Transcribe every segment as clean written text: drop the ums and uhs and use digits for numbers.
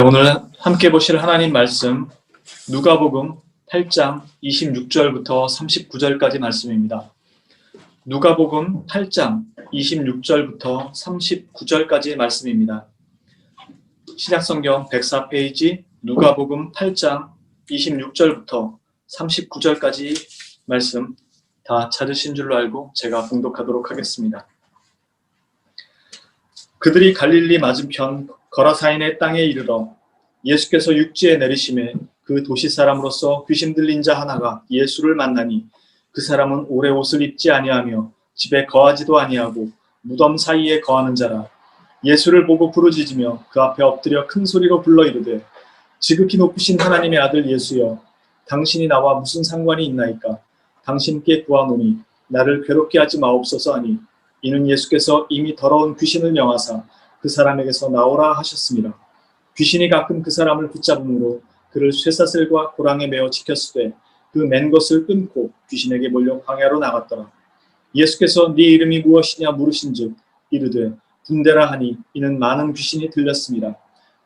오늘 함께 보실 하나님 말씀 누가복음 8장 26절부터 39절까지 말씀입니다. 누가복음 8장 26절부터 39절까지 말씀입니다. 신약성경 104페이지 누가복음 8장 26절부터 39절까지 말씀 다 찾으신 줄로 알고 제가 봉독하도록 하겠습니다. 그들이 갈릴리 맞은편 거라사인의 땅에 이르러 예수께서 육지에 내리심에 그 도시 사람으로서 귀신 들린 자 하나가 예수를 만나니 그 사람은 오래 옷을 입지 아니하며 집에 거하지도 아니하고 무덤 사이에 거하는 자라. 예수를 보고 부르짖으며 그 앞에 엎드려 큰 소리로 불러 이르되 지극히 높으신 하나님의 아들 예수여, 당신이 나와 무슨 상관이 있나이까? 당신께 구하노니 나를 괴롭게 하지 마옵소서 하니, 이는 예수께서 이미 더러운 귀신을 명하사 그 사람에게서 나오라 하셨습니다. 귀신이 가끔 그 사람을 붙잡음으로 그를 쇠사슬과 고랑에 매어 지켰으되 그 맨 것을 끊고 귀신에게 몰려 광야로 나갔더라. 예수께서 네 이름이 무엇이냐 물으신즉 이르되 군대라 하니, 이는 많은 귀신이 들렸습니다.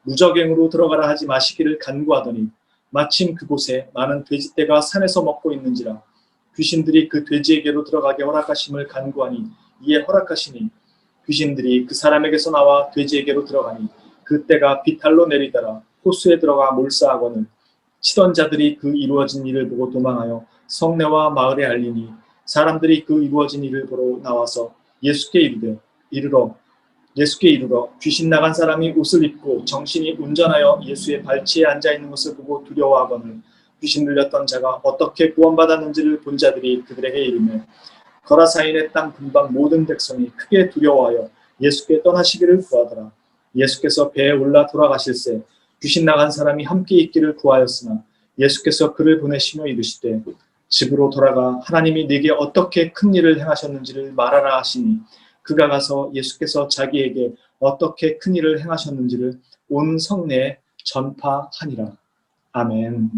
무적행으로 들어가라 하지 마시기를 간구하더니 마침 그곳에 많은 돼지떼가 산에서 먹고 있는지라. 귀신들이 그 돼지에게로 들어가게 허락하심을 간구하니 이에 허락하시니 귀신들이 그 사람에게서 나와 돼지에게로 들어가니 그 떼가 비탈로 내리더라. 호수에 들어가 몰사하거늘 치던 자들이 그 이루어진 일을 보고 도망하여 성내와 마을에 알리니 사람들이 그 이루어진 일을 보러 나와서 예수께 이르러 귀신 나간 사람이 옷을 입고 정신이 운전하여 예수의 발치에 앉아있는 것을 보고 두려워하거늘 귀신 들렸던 자가 어떻게 구원받았는지를 본 자들이 그들에게 이르며 거라사인의 땅 근방 모든 백성이 크게 두려워하여 예수께 떠나시기를 구하더라. 예수께서 배에 올라 돌아가실새 귀신 나간 사람이 함께 있기를 구하였으나 예수께서 그를 보내시며 이르시되 집으로 돌아가 하나님이 네게 어떻게 큰 일을 행하셨는지를 말하라 하시니 그가 가서 예수께서 자기에게 어떻게 큰 일을 행하셨는지를 온 성내에 전파하니라. 아멘.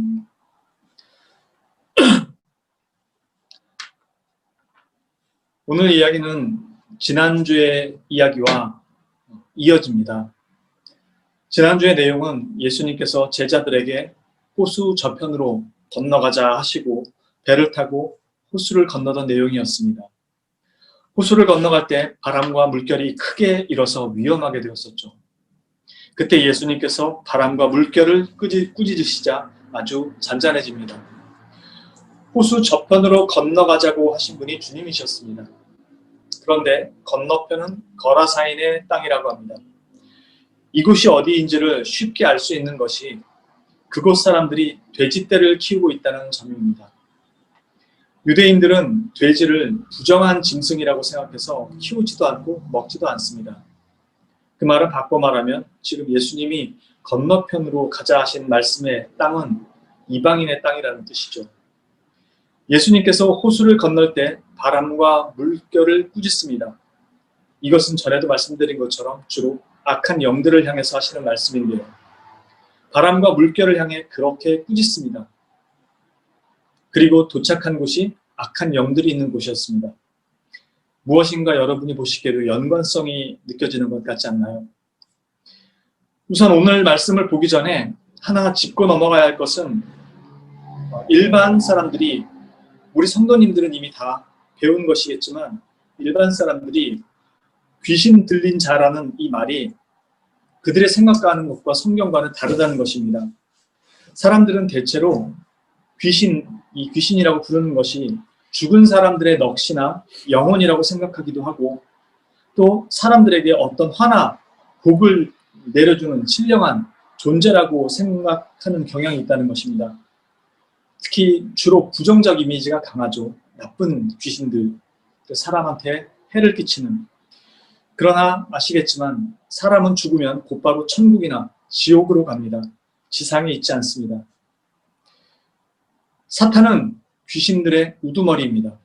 오늘 이야기는 지난주의 이야기와 이어집니다. 지난주의 내용은 예수님께서 제자들에게 호수 저편으로 건너가자 하시고 배를 타고 호수를 건너던 내용이었습니다. 호수를 건너갈 때 바람과 물결이 크게 일어서 위험하게 되었었죠. 그때 예수님께서 바람과 물결을 꾸짖으시자 아주 잔잔해집니다. 호수 저편으로 건너가자고 하신 분이 주님이셨습니다. 그런데 건너편은 거라사인의 땅이라고 합니다. 이곳이 어디인지를 쉽게 알 수 있는 것이 그곳 사람들이 돼지떼를 키우고 있다는 점입니다. 유대인들은 돼지를 부정한 짐승이라고 생각해서 키우지도 않고 먹지도 않습니다. 그 말은 바꿔 말하면 지금 예수님이 건너편으로 가자 하신 말씀의 땅은 이방인의 땅이라는 뜻이죠. 예수님께서 호수를 건널 때 바람과 물결을 꾸짖습니다. 이것은 전에도 말씀드린 것처럼 주로 악한 영들을 향해서 하시는 말씀인데요. 바람과 물결을 향해 그렇게 꾸짖습니다. 그리고 도착한 곳이 악한 영들이 있는 곳이었습니다. 무엇인가 여러분이 보시기에도 연관성이 느껴지는 것 같지 않나요? 우선 오늘 말씀을 보기 전에 하나 짚고 넘어가야 할 것은 일반 사람들이, 우리 성도님들은 이미 다 배운 것이겠지만 일반 사람들이 귀신 들린 자라는 이 말이 그들의 생각하는 것과 성경과는 다르다는 것입니다. 사람들은 대체로 이 귀신이라고 부르는 것이 죽은 사람들의 넋이나 영혼이라고 생각하기도 하고, 또 사람들에게 어떤 화나 복을 내려주는 신령한 존재라고 생각하는 경향이 있다는 것입니다. 특히 주로 부정적 이미지가 강하죠. 나쁜 귀신들, 사람한테 해를 끼치는. 그러나 아시겠지만 사람은 죽으면 곧바로 천국이나 지옥으로 갑니다. 지상에 있지 않습니다. 사탄은 귀신들의 우두머리입니다.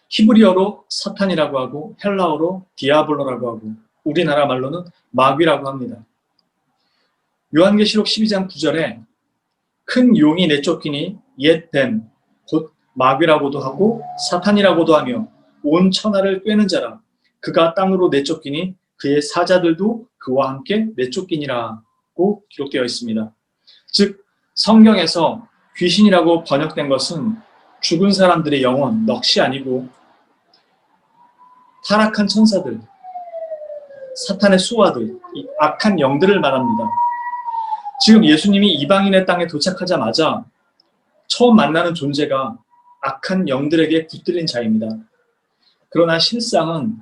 히브리어로 사탄이라고 하고 헬라어로 디아블로라고 하고 우리나라 말로는 마귀라고 합니다. 요한계시록 12장 9절에 큰 용이 내쫓기니 옛 뱀, 곧 마귀라고도 하고 사탄이라고도 하며 온 천하를 꿰는 자라. 그가 땅으로 내쫓기니 그의 사자들도 그와 함께 내쫓기니라. 귀신이라고 기록되어 있습니다. 즉 성경에서 귀신이라고 번역된 것은 죽은 사람들의 영혼, 넋이 아니고 타락한 천사들, 사탄의 수하들, 이 악한 영들을 말합니다. 지금 예수님이 이방인의 땅에 도착하자마자 처음 만나는 존재가 악한 영들에게 붙들린 자입니다. 그러나 실상은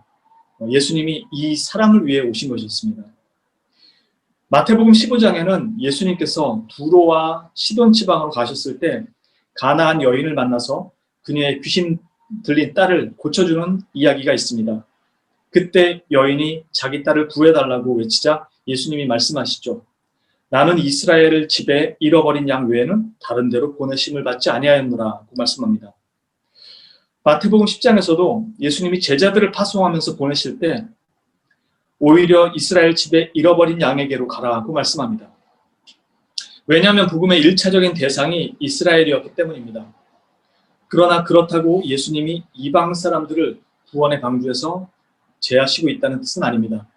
예수님이 이 사람을 위해 오신 것이었습니다. 마태복음 15장에는 예수님께서 두로와 시돈 지방으로 가셨을 때 가나안 여인을 만나서 그녀의 귀신 들린 딸을 고쳐주는 이야기가 있습니다. 그때 여인이 자기 딸을 구해달라고 외치자 예수님이 말씀하시죠. 나는 이스라엘 집에 잃어버린 양 외에는 다른 데로 보내심을 받지 아니하였노라고 말씀합니다. 마태복음 10장에서도 예수님이 제자들을 파송하면서 보내실 때 오히려 이스라엘 집에 잃어버린 양에게로 가라고 말씀합니다. 왜냐하면 복음의 1차적인 대상이 이스라엘이었기 때문입니다. 그러나 그렇다고 예수님이 이방 사람들을 구원의 방주에서 제하시고 있다는 뜻은 아닙니다.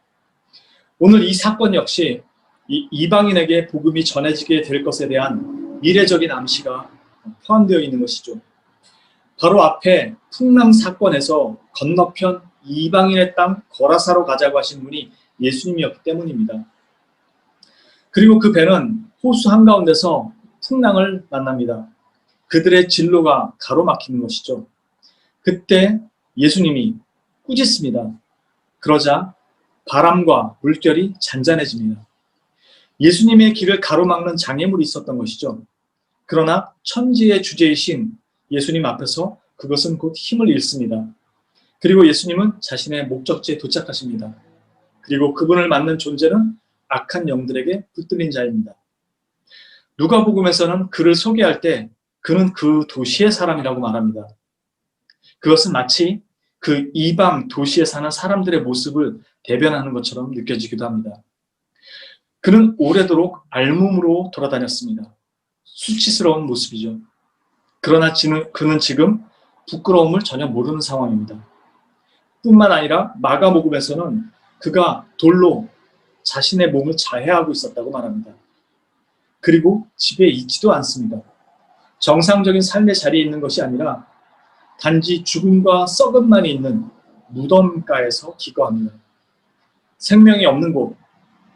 오늘 이 사건 역시 이 이방인에게 복음이 전해지게 될 것에 대한 미래적인 암시가 포함되어 있는 것이죠. 바로 앞에 풍랑 사건에서 건너편 이방인의 땅 거라사로 가자고 하신 분이 예수님이었기 때문입니다. 그리고 그 배는 호수 한가운데서 풍랑을 만납니다. 그들의 진로가 가로막히는 것이죠. 그때 예수님이 꾸짖습니다. 그러자 바람과 물결이 잔잔해집니다. 예수님의 길을 가로막는 장애물이 있었던 것이죠. 그러나 천지의 주제이신 예수님 앞에서 그것은 곧 힘을 잃습니다. 그리고 예수님은 자신의 목적지에 도착하십니다. 그리고 그분을 맞는 존재는 악한 영들에게 붙들린 자입니다. 누가복음에서는 그를 소개할 때 그는 그 도시의 사람이라고 말합니다. 그것은 마치 그 이방 도시에 사는 사람들의 모습을 대변하는 것처럼 느껴지기도 합니다. 그는 오래도록 알몸으로 돌아다녔습니다. 수치스러운 모습이죠. 그러나 그는 지금 부끄러움을 전혀 모르는 상황입니다. 뿐만 아니라 마가복음에서는 그가 돌로 자신의 몸을 자해하고 있었다고 말합니다. 그리고 집에 있지도 않습니다. 정상적인 삶의 자리에 있는 것이 아니라 단지 죽음과 썩음만이 있는 무덤가에서 기거합니다. 생명이 없는 곳,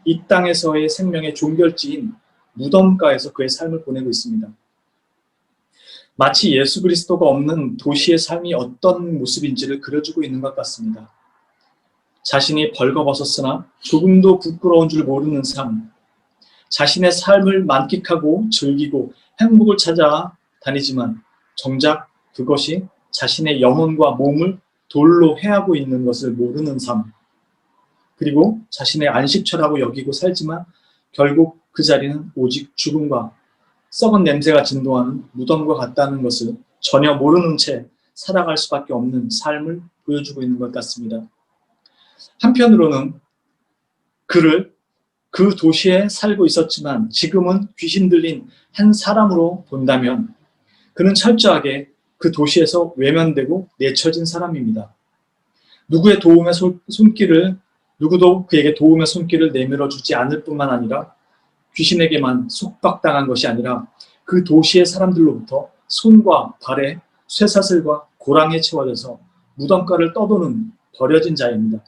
이 땅에서의 생명의 종결지인 무덤가에서 그의 삶을 보내고 있습니다. 마치 예수 그리스도가 없는 도시의 삶이 어떤 모습인지를 그려주고 있는 것 같습니다. 자신이 벌거벗었으나 조금도 부끄러운 줄 모르는 삶, 자신의 삶을 만끽하고 즐기고 행복을 찾아 다니지만 정작 그것이 자신의 영혼과 몸을 돌로 해하고 있는 것을 모르는 삶, 그리고 자신의 안식처라고 여기고 살지만 결국 그 자리는 오직 죽음과 썩은 냄새가 진동하는 무덤과 같다는 것을 전혀 모르는 채 살아갈 수밖에 없는 삶을 보여주고 있는 것 같습니다. 한편으로는 그를 그 도시에 살고 있었지만 지금은 귀신 들린 한 사람으로 본다면 그는 철저하게 그 도시에서 외면되고 내쳐진 사람입니다. 누구도 그에게 도움의 손길을 내밀어 주지 않을 뿐만 아니라 귀신에게만 속박당한 것이 아니라 그 도시의 사람들로부터 손과 발에 쇠사슬과 고랑에 채워져서 무덤가를 떠도는 버려진 자입니다.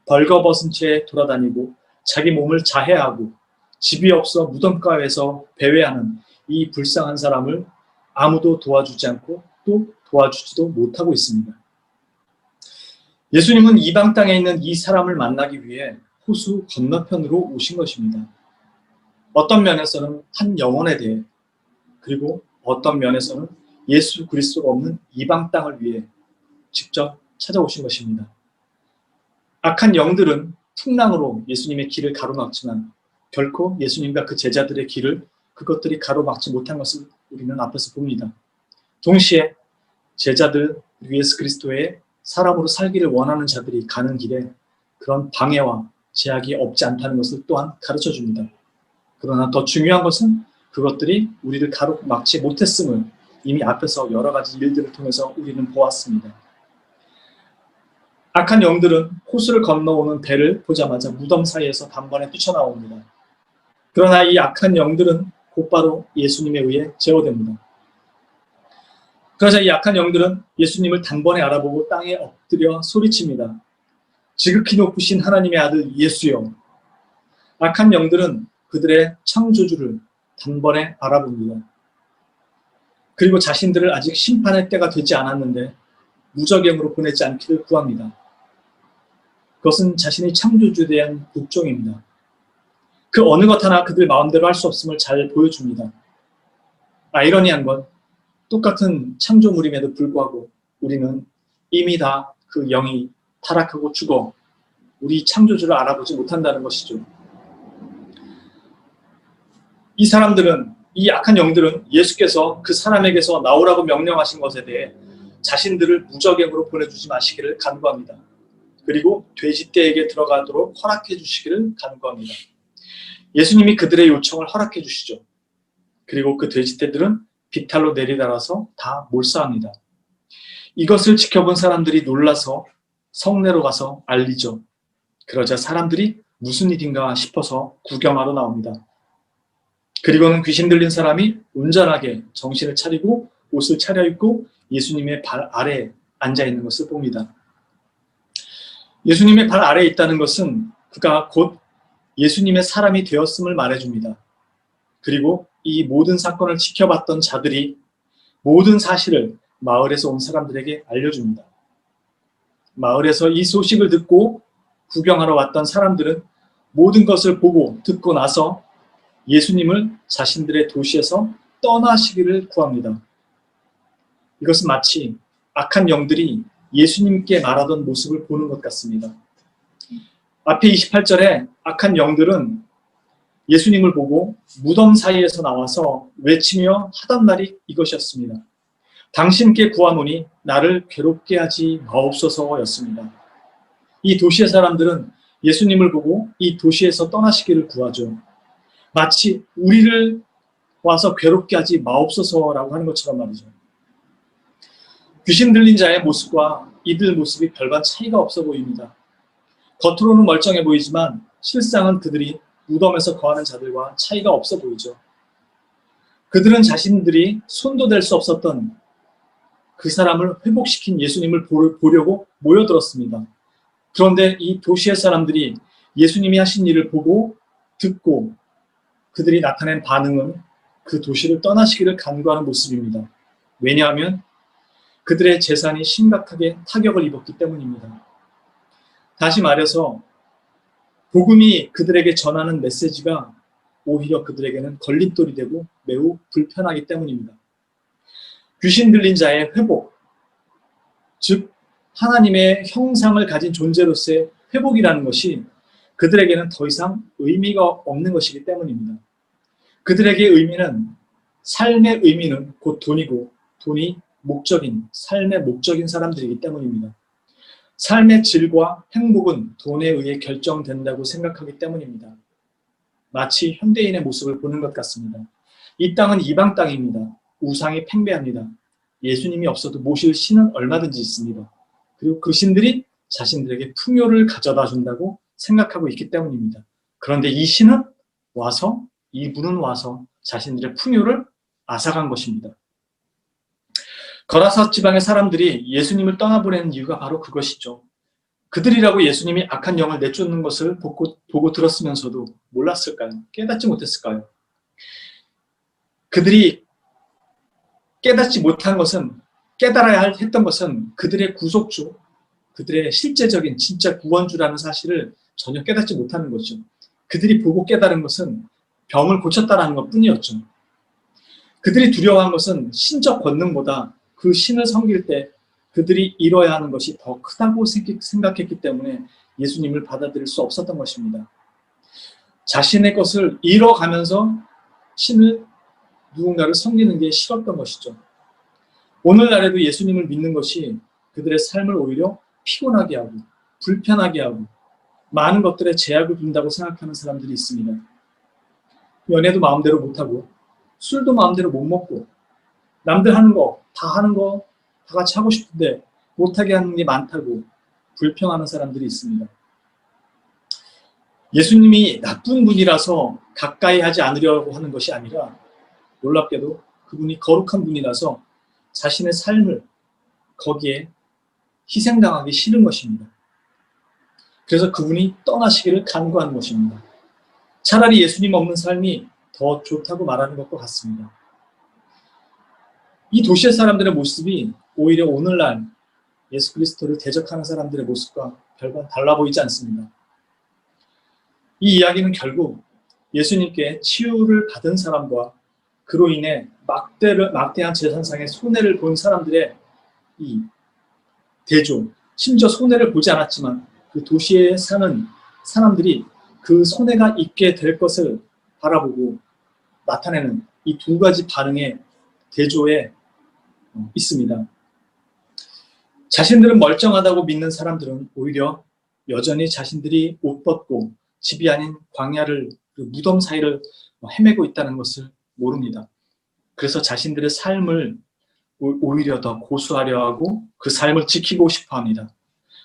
벌거벗은 채 돌아다니고 자기 몸을 자해하고 집이 없어 무덤가에서 배회하는 이 불쌍한 사람을 아무도 도와주지 않고 또 도와주지도 못하고 있습니다. 예수님은 이방 땅에 있는 이 사람을 만나기 위해 호수 건너편으로 오신 것입니다. 어떤 면에서는 한 영혼에 대해, 그리고 어떤 면에서는 예수 그리스도가 없는 이방 땅을 위해 직접 찾아오신 것입니다. 악한 영들은 풍랑으로 예수님의 길을 가로막지만 결코 예수님과 그 제자들의 길을 그것들이 가로막지 못한 것을 우리는 앞에서 봅니다. 동시에 제자들, 예수 그리스도의 사람으로 살기를 원하는 자들이 가는 길에 그런 방해와 제약이 없지 않다는 것을 또한 가르쳐 줍니다. 그러나 더 중요한 것은 그것들이 우리를 가로막지 못했음을 이미 앞에서 여러 가지 일들을 통해서 우리는 보았습니다. 악한 영들은 호수를 건너오는 배를 보자마자 무덤 사이에서 단번에 뛰쳐나옵니다. 그러나 이 악한 영들은 곧바로 예수님에 의해 제어됩니다. 그러자 이 악한 영들은 예수님을 단번에 알아보고 땅에 엎드려 소리칩니다. 지극히 높으신 하나님의 아들 예수여. 악한 영들은 그들의 창조주를 단번에 알아봅니다. 그리고 자신들을 아직 심판할 때가 되지 않았는데 무적행으로 보내지 않기를 구합니다. 그것은 자신의 창조주에 대한 복종입니다. 그 어느 것 하나 그들 마음대로 할 수 없음을 잘 보여줍니다. 아이러니한 건 똑같은 창조물임에도 불구하고 우리는 이미 다 그 영이 타락하고 죽어 우리 창조주를 알아보지 못한다는 것이죠. 이 사람들은, 이 악한 영들은 예수께서 그 사람에게서 나오라고 명령하신 것에 대해 자신들을 무적행으로 보내주지 마시기를 간구합니다. 그리고 돼지떼에게 들어가도록 허락해 주시기를 간구합니다. 예수님이 그들의 요청을 허락해 주시죠. 그리고 그 돼지떼들은 비탈로 내리달아서 다 몰사합니다. 이것을 지켜본 사람들이 놀라서 성내로 가서 알리죠. 그러자 사람들이 무슨 일인가 싶어서 구경하러 나옵니다. 그리고는 귀신 들린 사람이 온전하게 정신을 차리고 옷을 차려입고 예수님의 발 아래에 앉아있는 것을 봅니다. 예수님의 발 아래에 있다는 것은 그가 곧 예수님의 사람이 되었음을 말해줍니다. 그리고 이 모든 사건을 지켜봤던 자들이 모든 사실을 마을에서 온 사람들에게 알려줍니다. 마을에서 이 소식을 듣고 구경하러 왔던 사람들은 모든 것을 보고 듣고 나서 예수님을 자신들의 도시에서 떠나시기를 구합니다. 이것은 마치 악한 영들이 예수님께 말하던 모습을 보는 것 같습니다. 앞에 28절에 악한 영들은 예수님을 보고 무덤 사이에서 나와서 외치며 하던 말이 이것이었습니다. 당신께 구하노니 나를 괴롭게 하지 마옵소서였습니다. 이 도시의 사람들은 예수님을 보고 이 도시에서 떠나시기를 구하죠. 마치 우리를 와서 괴롭게 하지 마옵소서라고 하는 것처럼 말이죠. 귀신 들린 자의 모습과 이들 모습이 별반 차이가 없어 보입니다. 겉으로는 멀쩡해 보이지만 실상은 그들이 무덤에서 거하는 자들과 차이가 없어 보이죠. 그들은 자신들이 손도 댈 수 없었던 그 사람을 회복시킨 예수님을 보려고 모여들었습니다. 그런데 이 도시의 사람들이 예수님이 하신 일을 보고 듣고 그들이 나타낸 반응은 그 도시를 떠나시기를 간구하는 모습입니다. 왜냐하면 그들의 재산이 심각하게 타격을 입었기 때문입니다. 다시 말해서 복음이 그들에게 전하는 메시지가 오히려 그들에게는 걸림돌이 되고 매우 불편하기 때문입니다. 귀신 들린 자의 회복, 즉 하나님의 형상을 가진 존재로서의 회복이라는 것이 그들에게는 더 이상 의미가 없는 것이기 때문입니다. 그들에게 삶의 의미는 곧 돈이고 돈이 삶의 목적인 사람들이기 때문입니다. 삶의 질과 행복은 돈에 의해 결정된다고 생각하기 때문입니다. 마치 현대인의 모습을 보는 것 같습니다. 이 땅은 이방 땅입니다. 우상이 팽배합니다. 예수님이 없어도 모실 신은 얼마든지 있습니다. 그리고 그 신들이 자신들에게 풍요를 가져다 준다고 생각하고 있기 때문입니다. 그런데 이분은 와서 자신들의 풍요를 앗아간 것입니다. 거라사 지방의 사람들이 예수님을 떠나보내는 이유가 바로 그것이죠. 그들이라고 예수님이 악한 영을 내쫓는 것을 보고 들었으면서도 몰랐을까요? 깨닫지 못했을까요? 그들이 깨닫지 못한 것은, 깨달아야 했던 것은 그들의 구속주, 그들의 실제적인 진짜 구원주라는 사실을 전혀 깨닫지 못하는 거죠. 그들이 보고 깨달은 것은 병을 고쳤다라는 것 뿐이었죠. 그들이 두려워한 것은 신적 권능보다 그 신을 섬길 때 그들이 이뤄야 하는 것이 더 크다고 생각했기 때문에 예수님을 받아들일 수 없었던 것입니다. 자신의 것을 잃어가면서 누군가를 섬기는 게 싫었던 것이죠. 오늘날에도 예수님을 믿는 것이 그들의 삶을 오히려 피곤하게 하고 불편하게 하고 많은 것들에 제약을 준다고 생각하는 사람들이 있습니다. 연애도 마음대로 못하고 술도 마음대로 못 먹고 남들 하는 거 다 같이 하고 싶은데 못하게 하는 게 많다고 불평하는 사람들이 있습니다. 예수님이 나쁜 분이라서 가까이 하지 않으려고 하는 것이 아니라 놀랍게도 그분이 거룩한 분이라서 자신의 삶을 거기에 희생당하기 싫은 것입니다. 그래서 그분이 떠나시기를 간구하는 것입니다. 차라리 예수님 없는 삶이 더 좋다고 말하는 것과 같습니다. 이 도시의 사람들의 모습이 오히려 오늘날 예수 그리스도를 대적하는 사람들의 모습과 별반 달라 보이지 않습니다. 이 이야기는 결국 예수님께 치유를 받은 사람과 그로 인해 막대한 재산상의 손해를 본 사람들의 이 대조, 심지어 손해를 보지 않았지만 그 도시에 사는 사람들이 그 손해가 있게 될 것을 바라보고 나타내는 이 두 가지 반응의 대조에 있습니다. 자신들은 멀쩡하다고 믿는 사람들은 오히려 여전히 자신들이 옷 벗고 집이 아닌 광야를, 무덤 사이를 헤매고 있다는 것을 모릅니다. 그래서 자신들의 삶을 오히려 더 고수하려 하고 그 삶을 지키고 싶어 합니다.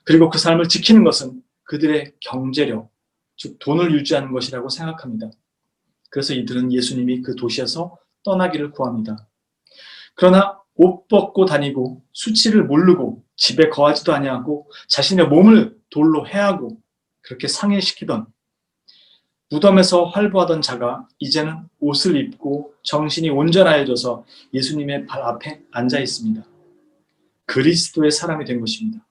그리고 그 삶을 지키는 것은 그들의 경제력, 즉 돈을 유지하는 것이라고 생각합니다. 그래서 이들은 예수님이 그 도시에서 떠나기를 구합니다. 그러나 옷 벗고 다니고 수치를 모르고 집에 거하지도 아니하고 자신의 몸을 돌로 해하고 그렇게 상해시키던 무덤에서 활보하던 자가 이제는 옷을 입고 정신이 온전하여져서 예수님의 발 앞에 앉아 있습니다. 그리스도의 사람이 된 것입니다.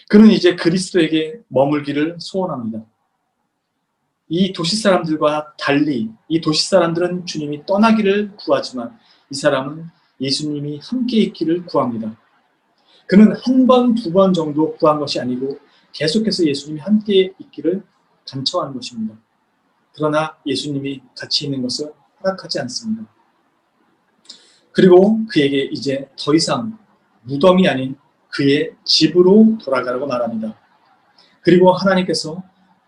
그는 이제 그리스도에게 머물기를 소원합니다. 이 도시 사람들과 달리 이 도시 사람들은 주님이 떠나기를 구하지만 이 사람은 예수님이 함께 있기를 구합니다. 그는 한 번, 두 번 정도 구한 것이 아니고 계속해서 예수님이 함께 있기를 간청하는 것입니다. 그러나 예수님이 같이 있는 것을 허락하지 않습니다. 그리고 그에게 이제 더 이상 무덤이 아닌 그의 집으로 돌아가라고 말합니다. 그리고 하나님께서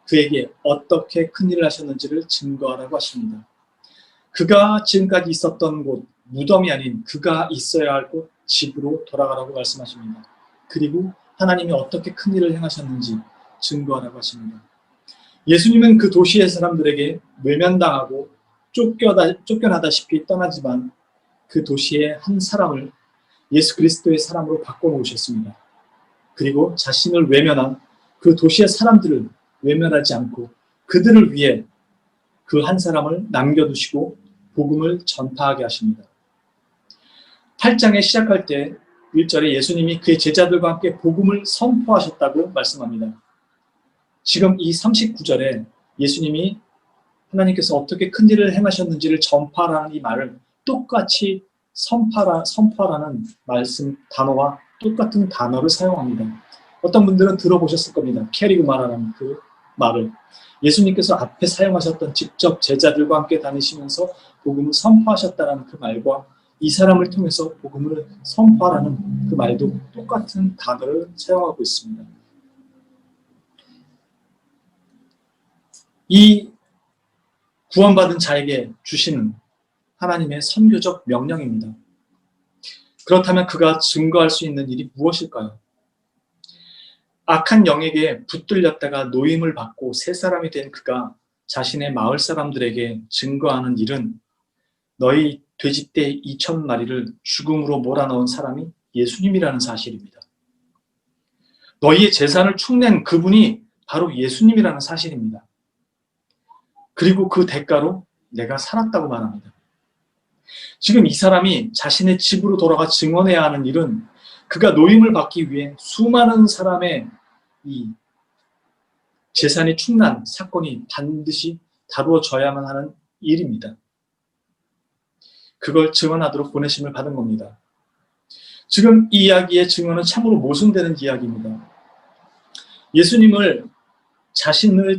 그에게 어떻게 큰일을 하셨는지를 증거하라고 하십니다. 그가 지금까지 있었던 곳, 무덤이 아닌 그가 있어야 할 곳, 집으로 돌아가라고 말씀하십니다. 그리고 하나님이 어떻게 큰일을 행하셨는지 증거하라고 하십니다. 예수님은 그 도시의 사람들에게 외면당하고 쫓겨나다시피 떠나지만 그 도시의 한 사람을 예수 그리스도의 사람으로 바꿔놓으셨습니다. 그리고 자신을 외면한 그 도시의 사람들을 외면하지 않고 그들을 위해 그 한 사람을 남겨두시고 복음을 전파하게 하십니다. 8장에 시작할 때 1절에 예수님이 그의 제자들과 함께 복음을 선포하셨다고 말씀합니다. 지금 이 39절에 예수님이 하나님께서 어떻게 큰 일을 행하셨는지를 전파라는 이 말을 똑같이 선포하라는 말씀 단어와 똑같은 단어를 사용합니다. 어떤 분들은 들어보셨을 겁니다. 캐리그마라는 그 말을. 예수님께서 앞에 사용하셨던 직접 제자들과 함께 다니시면서 복음을 선포하셨다는 그 말과 이 사람을 통해서 복음을 선포하라는 그 말도 똑같은 단어를 사용하고 있습니다. 이 구원받은 자에게 주시는 하나님의 선교적 명령입니다. 그렇다면 그가 증거할 수 있는 일이 무엇일까요? 악한 영에게 붙들렸다가 노임을 받고 새 사람이 된 그가 자신의 마을 사람들에게 증거하는 일은 너희 돼지떼 2,000마리를 죽음으로 몰아넣은 사람이 예수님이라는 사실입니다. 너희의 재산을 축낸 그분이 바로 예수님이라는 사실입니다. 그리고 그 대가로 내가 살았다고 말합니다. 지금 이 사람이 자신의 집으로 돌아가 증언해야 하는 일은 그가 노임을 받기 위해 수많은 사람의 이 재산이 축난 사건이 반드시 다루어져야만 하는 일입니다. 그걸 증언하도록 보내심을 받은 겁니다. 지금 이 이야기의 증언은 참으로 모순되는 이야기입니다. 예수님은 자신을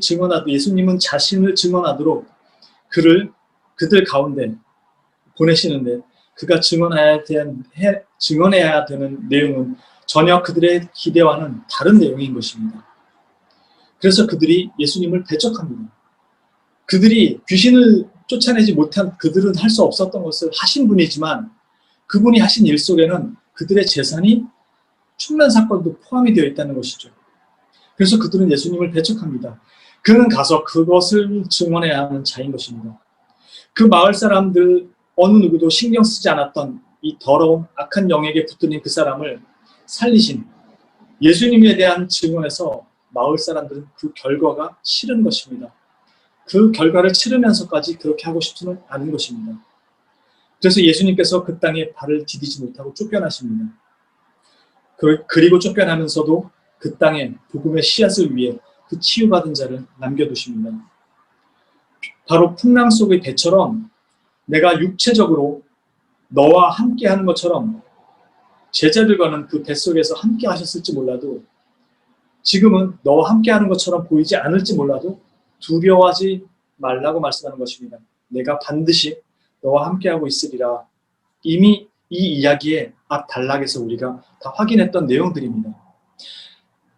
증언하도록 그들 가운데 보내시는데 그가 증언해야 되는 내용은 전혀 그들의 기대와는 다른 내용인 것입니다. 그래서 그들이 예수님을 대적합니다. 그들이 귀신을 쫓아내지 못한 그들은 할 수 없었던 것을 하신 분이지만 그분이 하신 일 속에는 그들의 재산이 축난 사건도 포함이 되어 있다는 것이죠. 그래서 그들은 예수님을 대적합니다. 그는 가서 그것을 증언해야 하는 자인 것입니다. 그 마을 사람들 어느 누구도 신경 쓰지 않았던 이 더러운 악한 영에게 붙들린 그 사람을 살리신 예수님에 대한 증언에서 마을 사람들은 그 결과가 싫은 것입니다. 그 결과를 치르면서까지 그렇게 하고 싶지는 않은 것입니다. 그래서 예수님께서 그 땅에 발을 디디지 못하고 쫓겨나십니다. 그리고 쫓겨나면서도 그 땅에 복음의 씨앗을 위해 그 치유받은 자를 남겨두십니다. 바로 풍랑 속의 배처럼 내가 육체적으로 너와 함께 하는 것처럼 제자들과는 그 뱃속에서 함께 하셨을지 몰라도 지금은 너와 함께 하는 것처럼 보이지 않을지 몰라도 두려워하지 말라고 말씀하는 것입니다. 내가 반드시 너와 함께하고 있으리라. 이미 이 이야기의 앞 단락에서 우리가 다 확인했던 내용들입니다.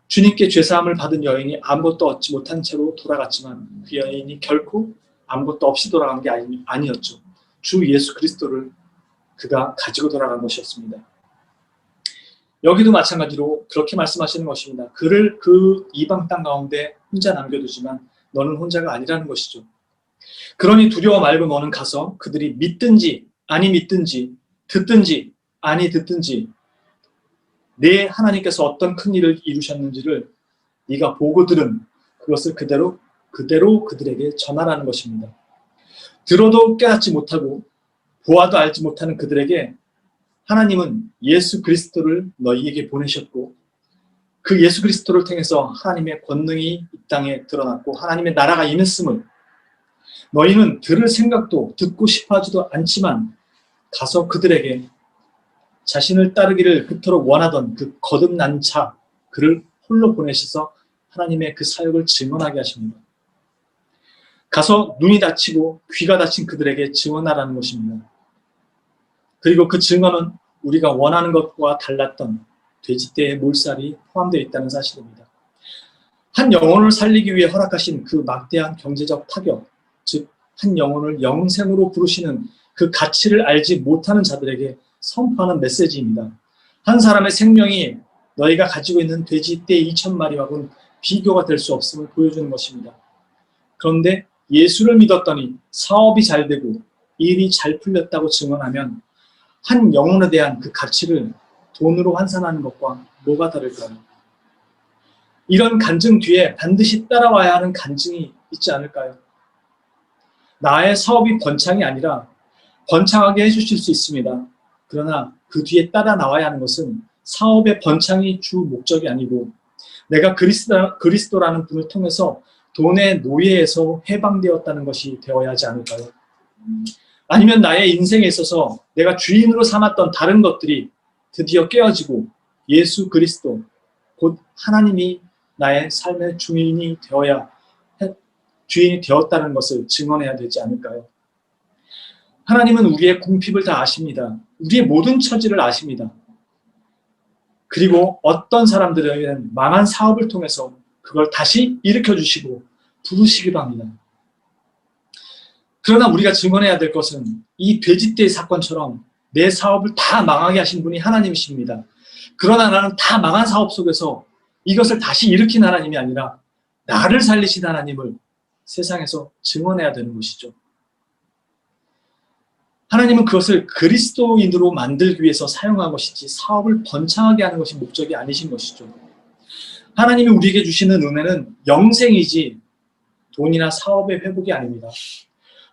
주님께 죄사함을 받은 여인이 아무것도 얻지 못한 채로 돌아갔지만 그 여인이 결코 아무것도 없이 돌아간 게 아니었죠. 주 예수 그리스도를 그가 가지고 돌아간 것이었습니다. 여기도 마찬가지로 그렇게 말씀하시는 것입니다. 그를 그 이방 땅 가운데 혼자 남겨두지만 너는 혼자가 아니라는 것이죠. 그러니 두려워 말고 너는 가서 그들이 믿든지 아니 믿든지 듣든지 아니 듣든지 내 하나님께서 어떤 큰 일을 이루셨는지를 네가 보고 들은 그것을 그대로 그들에게 전하라는 것입니다. 들어도 깨닫지 못하고 보아도 알지 못하는 그들에게 하나님은 예수 그리스도를 너희에게 보내셨고 그 예수 그리스도를 통해서 하나님의 권능이 이 땅에 드러났고 하나님의 나라가 임했음을 너희는 들을 생각도 듣고 싶어 하지도 않지만 가서 그들에게 자신을 따르기를 그토록 원하던 그 거듭난 자 그를 홀로 보내셔서 하나님의 그 사역을 증언하게 하십니다. 가서 눈이 다치고 귀가 다친 그들에게 증언하라는 것입니다. 그리고 그 증언은 우리가 원하는 것과 달랐던 돼지떼의 몰살이 포함되어 있다는 사실입니다. 한 영혼을 살리기 위해 허락하신 그 막대한 경제적 타격, 즉 한 영혼을 영생으로 부르시는 그 가치를 알지 못하는 자들에게 선포하는 메시지입니다. 한 사람의 생명이 너희가 가지고 있는 돼지떼 2,000마리하고는 비교가 될 수 없음을 보여주는 것입니다. 그런데 예수를 믿었더니 사업이 잘 되고 일이 잘 풀렸다고 증언하면 한 영혼에 대한 그 가치를 돈으로 환산하는 것과 뭐가 다를까요? 이런 간증 뒤에 반드시 따라와야 하는 간증이 있지 않을까요? 나의 사업이 번창이 아니라 번창하게 해주실 수 있습니다. 그러나 그 뒤에 따라 나와야 하는 것은 사업의 번창이 주 목적이 아니고 내가 그리스도라는 분을 통해서 돈의 노예에서 해방되었다는 것이 되어야 하지 않을까요? 아니면 나의 인생에 있어서 내가 주인으로 삼았던 다른 것들이 드디어 깨어지고 예수 그리스도, 곧 하나님이 나의 삶의 주인이 되었다는 것을 증언해야 되지 않을까요? 하나님은 우리의 궁핍을 다 아십니다. 우리의 모든 처지를 아십니다. 그리고 어떤 사람들에게는 망한 사업을 통해서 그걸 다시 일으켜주시고 부르시기도 합니다. 그러나 우리가 증언해야 될 것은 이 돼지떼의 사건처럼 내 사업을 다 망하게 하신 분이 하나님이십니다. 그러나 나는 다 망한 사업 속에서 이것을 다시 일으킨 하나님이 아니라 나를 살리신 하나님을 세상에서 증언해야 되는 것이죠. 하나님은 그것을 그리스도인으로 만들기 위해서 사용한 것이지 사업을 번창하게 하는 것이 목적이 아니신 것이죠. 하나님이 우리에게 주시는 은혜는 영생이지 돈이나 사업의 회복이 아닙니다.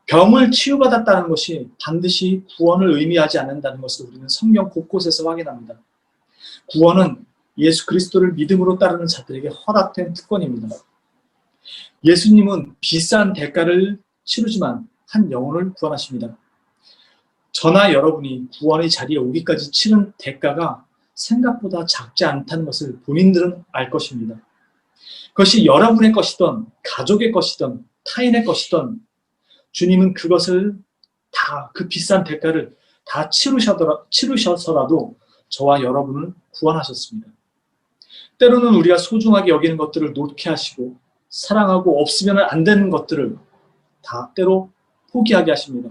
병을 치유받았다는 것이 반드시 구원을 의미하지 않는다는 것을 우리는 성경 곳곳에서 확인합니다. 구원은 예수 그리스도를 믿음으로 따르는 자들에게 허락된 특권입니다. 예수님은 비싼 대가를 치르지만 한 영혼을 구원하십니다. 저나 여러분이 구원의 자리에 오기까지 치른 대가가 생각보다 작지 않다는 것을 본인들은 알 것입니다. 그것이 여러분의 것이든 가족의 것이든 타인의 것이든 주님은 그것을 다 그 비싼 대가를 다 치르셔서라도 저와 여러분을 구원하셨습니다. 때로는 우리가 소중하게 여기는 것들을 놓게 하시고 사랑하고 없으면 안 되는 것들을 다 때로 포기하게 하십니다.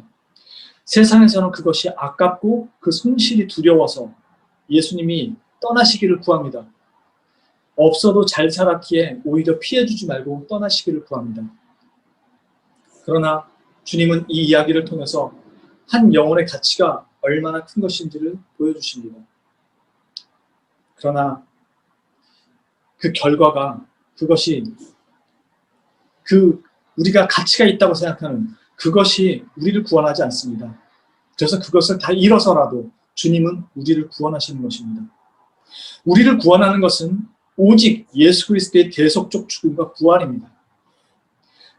세상에서는 그것이 아깝고 그 손실이 두려워서 예수님이 떠나시기를 구합니다. 없어도 잘 살았기에 오히려 피해주지 말고 떠나시기를 구합니다. 그러나 주님은 이 이야기를 통해서 한 영혼의 가치가 얼마나 큰 것인지를 보여주십니다. 그러나 그 결과가 그것이 우리가 가치가 있다고 생각하는 그것이 우리를 구원하지 않습니다. 그래서 그것을 다 잃어서라도 주님은 우리를 구원하시는 것입니다. 우리를 구원하는 것은 오직 예수 그리스도의 대속적 죽음과 부활입니다.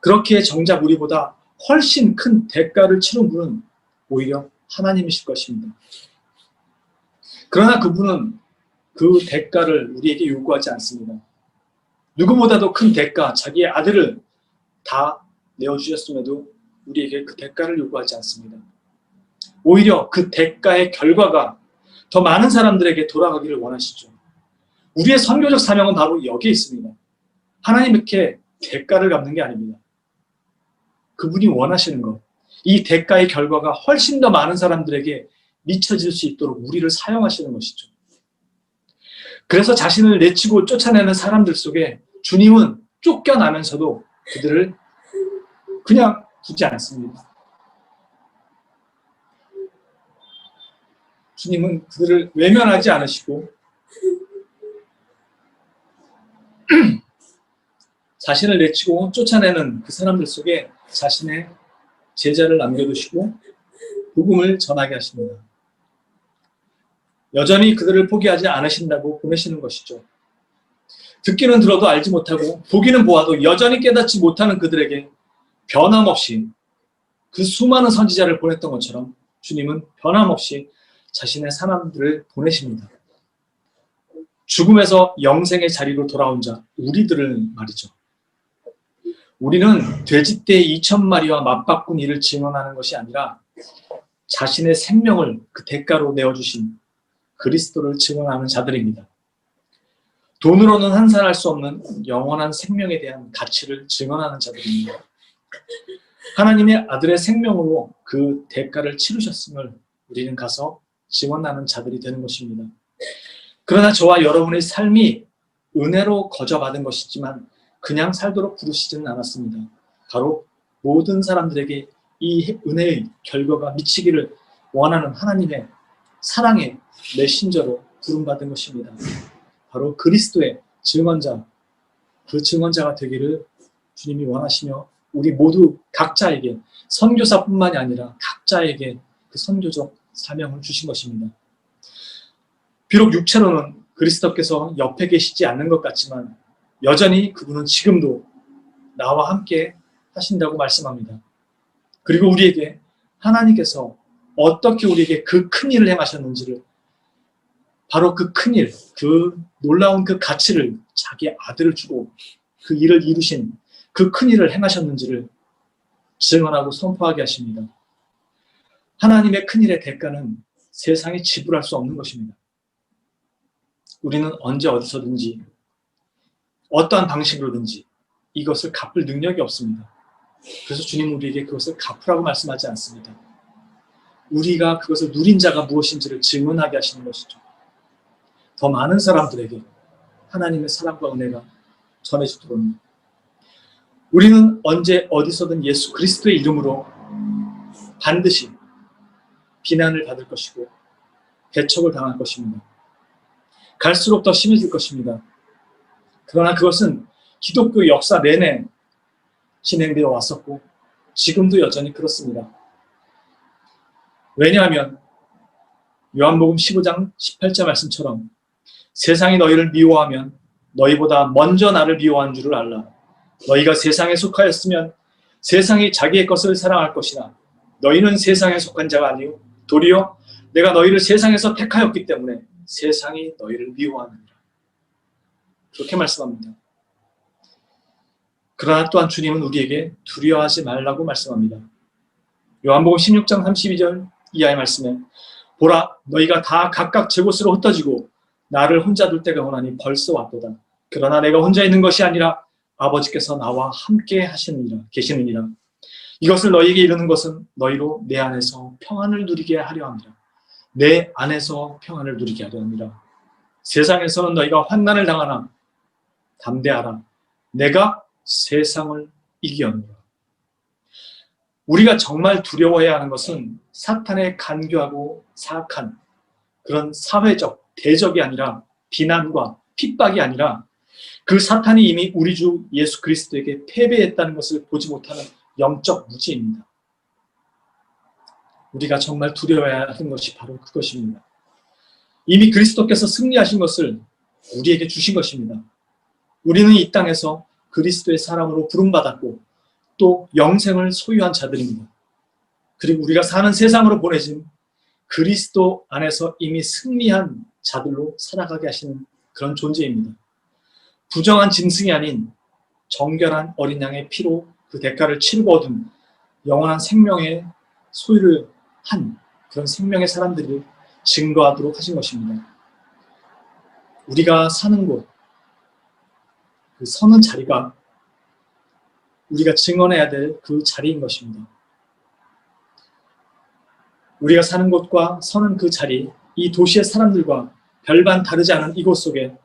그렇기에 정작 우리보다 훨씬 큰 대가를 치른 분은 오히려 하나님이실 것입니다. 그러나 그분은 그 대가를 우리에게 요구하지 않습니다. 누구보다도 큰 대가, 자기의 아들을 다 내어주셨음에도 우리에게 그 대가를 요구하지 않습니다. 오히려 그 대가의 결과가 더 많은 사람들에게 돌아가기를 원하시죠. 우리의 선교적 사명은 바로 여기에 있습니다. 하나님께 대가를 갚는 게 아닙니다. 그분이 원하시는 것, 이 대가의 결과가 훨씬 더 많은 사람들에게 미쳐질 수 있도록 우리를 사용하시는 것이죠. 그래서 자신을 내치고 쫓아내는 사람들 속에 주님은 쫓겨나면서도 그들을 그냥 두지 않습니다. 주님은 그들을 외면하지 않으시고 자신을 내치고 쫓아내는 그 사람들 속에 자신의 제자를 남겨두시고 복음을 전하게 하십니다. 여전히 그들을 포기하지 않으신다고 보내시는 것이죠. 듣기는 들어도 알지 못하고 보기는 보아도 여전히 깨닫지 못하는 그들에게 변함없이 그 수많은 선지자를 보냈던 것처럼 주님은 변함없이 자신의 사람들을 보내십니다. 죽음에서 영생의 자리로 돌아온 자, 우리들을 말이죠. 우리는 돼지떼 2,000마리와 맞바꾼 이를 증언하는 것이 아니라 자신의 생명을 그 대가로 내어주신 그리스도를 증언하는 자들입니다. 돈으로는 환산할 수 없는 영원한 생명에 대한 가치를 증언하는 자들입니다. 하나님의 아들의 생명으로 그 대가를 치르셨음을 우리는 가서 증언하는 자들이 되는 것입니다. 그러나 저와 여러분의 삶이 은혜로 거저받은 것이지만 그냥 살도록 부르시지는 않았습니다. 바로 모든 사람들에게 이 은혜의 결과가 미치기를 원하는 하나님의 사랑의 메신저로 부름받은 것입니다. 바로 그리스도의 증언자, 그 증언자가 되기를 주님이 원하시며 우리 모두 각자에게, 선교사뿐만이 아니라 각자에게 그 선교적 사명을 주신 것입니다. 비록 육체로는 그리스도께서 옆에 계시지 않는 것 같지만 여전히 그분은 지금도 나와 함께 하신다고 말씀합니다. 그리고 우리에게 하나님께서 어떻게 우리에게 그 큰 일을 행하셨는지를, 바로 그 큰 일, 그 놀라운 그 가치를 자기 아들을 주고 그 일을 이루신 그 큰 일을 행하셨는지를 증언하고 선포하게 하십니다. 하나님의 큰 일의 대가는 세상에 지불할 수 없는 것입니다. 우리는 언제 어디서든지 어떠한 방식으로든지 이것을 갚을 능력이 없습니다. 그래서 주님은 우리에게 그것을 갚으라고 말씀하지 않습니다. 우리가 그것을 누린 자가 무엇인지를 증언하게 하시는 것이죠. 더 많은 사람들에게 하나님의 사랑과 은혜가 전해지도록. 우리는 언제 어디서든 예수 그리스도의 이름으로 반드시 비난을 받을 것이고 배척을 당할 것입니다. 갈수록 더 심해질 것입니다. 그러나 그것은 기독교 역사 내내 진행되어 왔었고 지금도 여전히 그렇습니다. 왜냐하면 요한복음 15장 18절 말씀처럼 세상이 너희를 미워하면 너희보다 먼저 나를 미워한 줄을 알라. 너희가 세상에 속하였으면 세상이 자기의 것을 사랑할 것이나 너희는 세상에 속한 자가 아니요 도리어 내가 너희를 세상에서 택하였기 때문에 세상이 너희를 미워하느니라. 그렇게 말씀합니다. 그러나 또한 주님은 우리에게 두려워하지 말라고 말씀합니다. 요한복음 16장 32절 이하의 말씀에 보라 너희가 다 각각 제 곳으로 흩어지고 나를 혼자 둘 때가 오나니 벌써 왔도다. 그러나 내가 혼자 있는 것이 아니라 아버지께서 나와 함께 계시느니라. 이것을 너희에게 이르는 것은 너희로 내 안에서 평안을 누리게 하려 함이라. 내 안에서 평안을 누리게 하려 함이라. 세상에서는 너희가 환난을 당하나 담대하라. 내가 세상을 이기었노라. 우리가 정말 두려워해야 하는 것은 사탄의 간교하고 사악한 그런 사회적 대적이 아니라 비난과 핍박이 아니라 그 사탄이 이미 우리 주 예수 그리스도에게 패배했다는 것을 보지 못하는 영적 무지입니다. 우리가 정말 두려워해야 하는 것이 바로 그것입니다. 이미 그리스도께서 승리하신 것을 우리에게 주신 것입니다. 우리는 이 땅에서 그리스도의 사람으로 부름받았고 또 영생을 소유한 자들입니다. 그리고 우리가 사는 세상으로 보내진 그리스도 안에서 이미 승리한 자들로 살아가게 하시는 그런 존재입니다. 부정한 짐승이 아닌 정결한 어린 양의 피로 그 대가를 치르고 얻은 영원한 생명의 소유를 한 그런 생명의 사람들을 증거하도록 하신 것입니다. 우리가 사는 곳, 그 서는 자리가 우리가 증언해야 될 그 자리인 것입니다. 우리가 사는 곳과 서는 그 자리, 이 도시의 사람들과 별반 다르지 않은 이곳 속에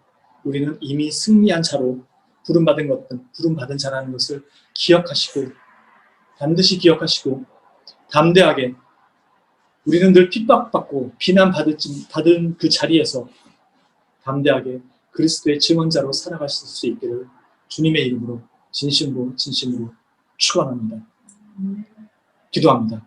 우리는 이미 승리한 자로 부름받은 자라는 것을 기억하시고 반드시 담대하게 우리는 늘 핍박받고 비난받은 그 자리에서 담대하게 그리스도의 증언자로 살아가실 수 있기를 주님의 이름으로 진심으로 축원합니다. 기도합니다.